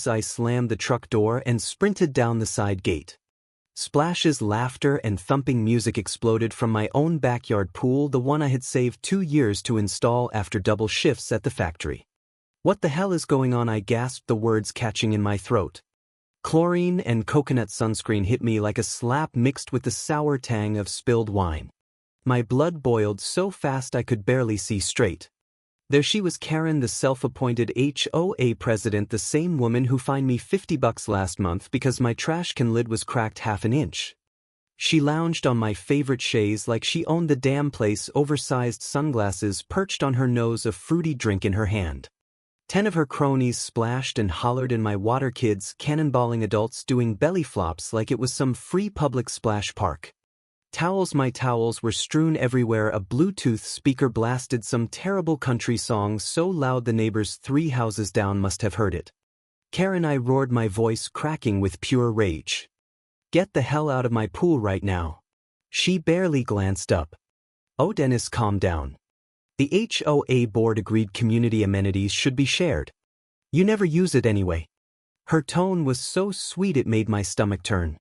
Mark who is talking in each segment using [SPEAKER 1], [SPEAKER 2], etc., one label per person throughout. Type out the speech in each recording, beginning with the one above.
[SPEAKER 1] I slammed the truck door and sprinted down the side gate. Splashes, laughter, and thumping music exploded from my own backyard pool, the one I had saved 2 years to install after double shifts at the factory. "What the hell is going on?" I gasped, the words catching in my throat. Chlorine and coconut sunscreen hit me like a slap mixed with the sour tang of spilled wine. My blood boiled so fast I could barely see straight. There she was, Karen, the self-appointed HOA president, the same woman who fined me $50 last month because my trash can lid was cracked half an inch. She lounged on my favorite chaise like she owned the damn place, oversized sunglasses perched on her nose, a fruity drink in her hand. 10 of her cronies splashed and hollered in my water, kids cannonballing, adults doing belly flops like it was some free public splash park. Towels, my towels were strewn everywhere. A Bluetooth speaker blasted some terrible country song so loud the neighbors 3 houses down must have heard it. "Karen," I roared, my voice cracking with pure rage. "Get the hell out of my pool right now." She barely glanced up. "Oh, Dennis, calm down. The HOA board agreed community amenities should be shared. You never use it anyway." Her tone was so sweet it made my stomach turn.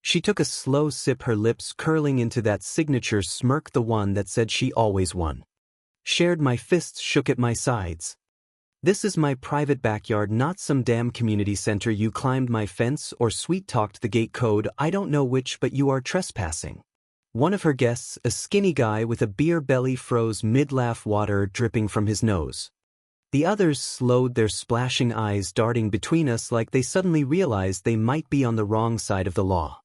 [SPEAKER 1] She took a slow sip, her lips curling into that signature smirk, the one that said she always won. Shared, my fists shook at my sides. "This is my private backyard, not some damn community center. You climbed my fence or sweet-talked the gate code, I don't know which, but you are trespassing." One of her guests, a skinny guy with a beer belly, froze mid-laugh, water dripping from his nose. The others slowed, their splashing eyes darting between us like they suddenly realized they might be on the wrong side of the law.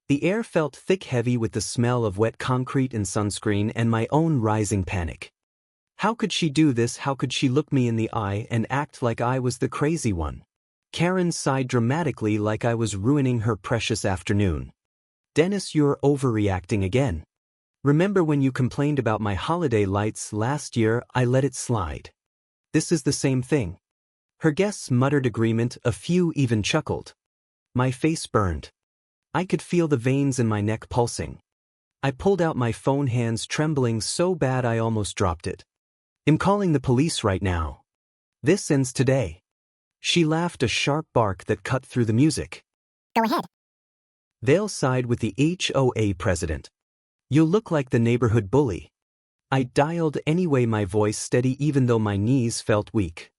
[SPEAKER 1] The air felt thick, heavy with the smell of wet concrete and sunscreen and my own rising panic. How could she do this? How could she look me in the eye and act like I was the crazy one? Karen sighed dramatically like I was ruining her precious afternoon. "Dennis, you're overreacting again. Remember when you complained about my holiday lights last year? I let it slide. This is the same thing." Her guests muttered agreement, a few even chuckled. My face burned. I could feel the veins in my neck pulsing. I pulled out my phone, hands trembling so bad I almost dropped it. "I'm calling the police right now. This ends today." She laughed, a sharp bark that cut through the music.
[SPEAKER 2] "Go ahead."
[SPEAKER 1] "They'll side with the HOA president. You'll look like the neighborhood bully." I dialed anyway, my voice steady even though my knees felt weak.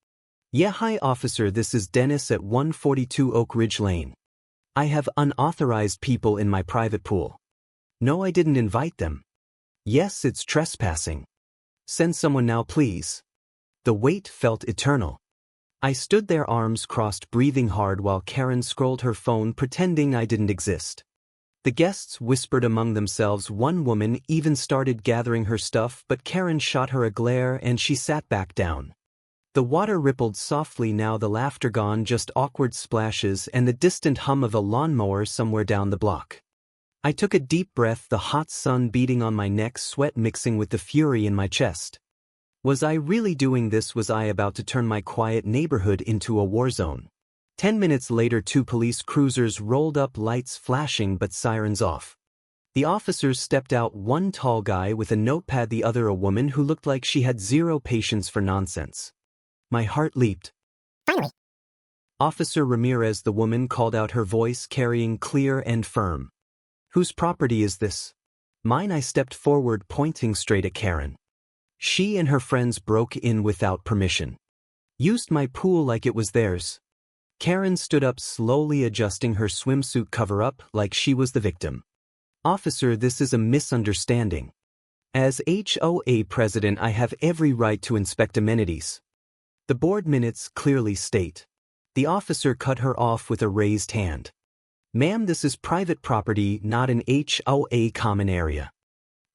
[SPEAKER 1] "Yeah, hi officer, this is Dennis at 142 Oak Ridge Lane. I have unauthorized people in my private pool." "No, I didn't invite them." "Yes, it's trespassing." "Send someone now, please." The wait felt eternal. I stood there, arms crossed, breathing hard while Karen scrolled her phone, pretending I didn't exist. The guests whispered among themselves. One woman even started gathering her stuff, but Karen shot her a glare and she sat back down. The water rippled softly now, the laughter gone, just awkward splashes and the distant hum of a lawnmower somewhere down the block. I took a deep breath, the hot sun beating on my neck, sweat mixing with the fury in my chest. Was I really doing this? Was I about to turn my quiet neighborhood into a war zone? 10 minutes later, 2 police cruisers rolled up, lights flashing but sirens off. The officers stepped out, one tall guy with a notepad, the other a woman who looked like she had zero patience for nonsense. My heart leaped.
[SPEAKER 2] "Finally."
[SPEAKER 1] "Officer Ramirez," the woman called out, her voice carrying clear and firm. "Whose property is this?" "Mine." I stepped forward, pointing straight at Karen. "She and her friends broke in without permission. Used my pool like it was theirs." Karen stood up, slowly adjusting her swimsuit cover-up like she was the victim. "Officer, this is a misunderstanding. As HOA president, I have every right to inspect amenities. The board minutes clearly state." The officer cut her off with a raised hand. "Ma'am, this is private property, not an HOA common area.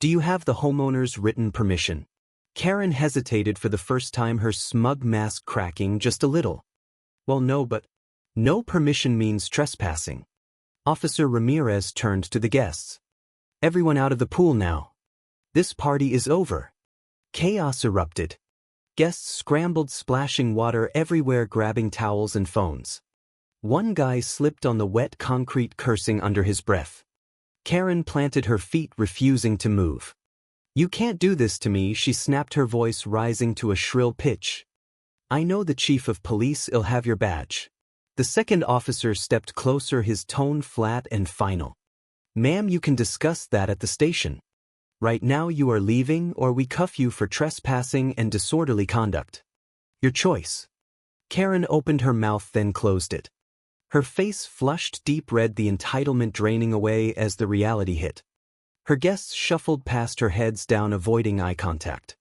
[SPEAKER 1] Do you have the homeowner's written permission?" Karen hesitated for the first time, her smug mask cracking just a little. "Well, no, but..." "No permission means trespassing." Officer Ramirez turned to the guests. "Everyone out of the pool now. This party is over." Chaos erupted. Guests scrambled, splashing water everywhere, grabbing towels and phones. One guy slipped on the wet concrete, cursing under his breath. Karen planted her feet, refusing to move. "You can't do this to me," she snapped, her voice rising to a shrill pitch. "I know the chief of police. I'll have your badge." The second officer stepped closer, his tone flat and final. "Ma'am, you can discuss that at the station. Right now you are leaving or we cuff you for trespassing and disorderly conduct. Your choice." Karen opened her mouth then closed it. Her face flushed deep red, the entitlement draining away as the reality hit. Her guests shuffled past her, heads down, avoiding eye contact.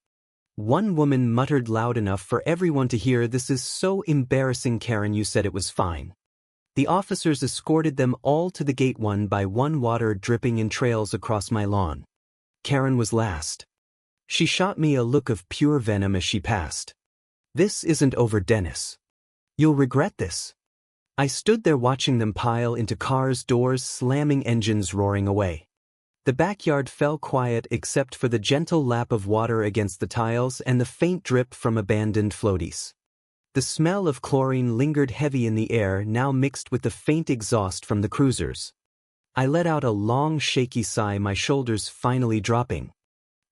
[SPEAKER 1] One woman muttered loud enough for everyone to hear, "This is so embarrassing, Karen, you said it was fine." The officers escorted them all to the gate one by one, water dripping in trails across my lawn. Karen was last. She shot me a look of pure venom as she passed. "This isn't over, Dennis. You'll regret this." I stood there watching them pile into cars, doors slamming, engines roaring away. The backyard fell quiet except for the gentle lap of water against the tiles and the faint drip from abandoned floaties. The smell of chlorine lingered heavy in the air, now mixed with the faint exhaust from the cruisers. I let out a long, shaky sigh, my shoulders finally dropping.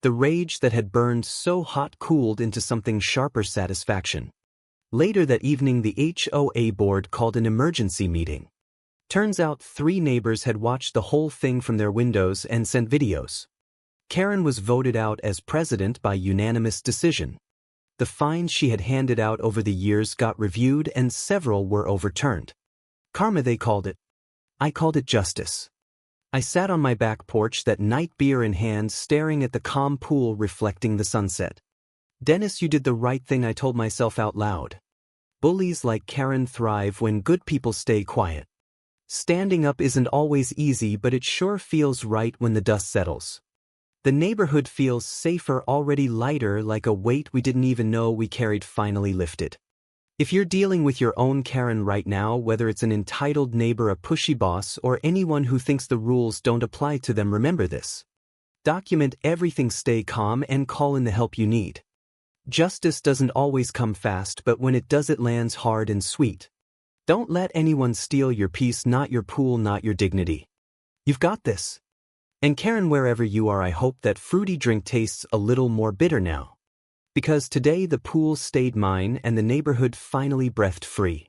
[SPEAKER 1] The rage that had burned so hot cooled into something sharper, satisfaction. Later that evening, the HOA board called an emergency meeting. Turns out 3 neighbors had watched the whole thing from their windows and sent videos. Karen was voted out as president by unanimous decision. The fines she had handed out over the years got reviewed and several were overturned. Karma, they called it. I called it justice. I sat on my back porch that night, beer in hand, staring at the calm pool reflecting the sunset. "Dennis, you did the right thing," I told myself out loud. Bullies like Karen thrive when good people stay quiet. Standing up isn't always easy, but it sure feels right when the dust settles. The neighborhood feels safer, already lighter, like a weight we didn't even know we carried finally lifted. If you're dealing with your own Karen right now, whether it's an entitled neighbor, a pushy boss, or anyone who thinks the rules don't apply to them, remember this. Document everything, stay calm, and call in the help you need. Justice doesn't always come fast, but when it does, it lands hard and sweet. Don't let anyone steal your peace, not your pool, not your dignity. You've got this. And Karen, wherever you are, I hope that fruity drink tastes a little more bitter now. Because today the pool stayed mine and the neighborhood finally breathed free.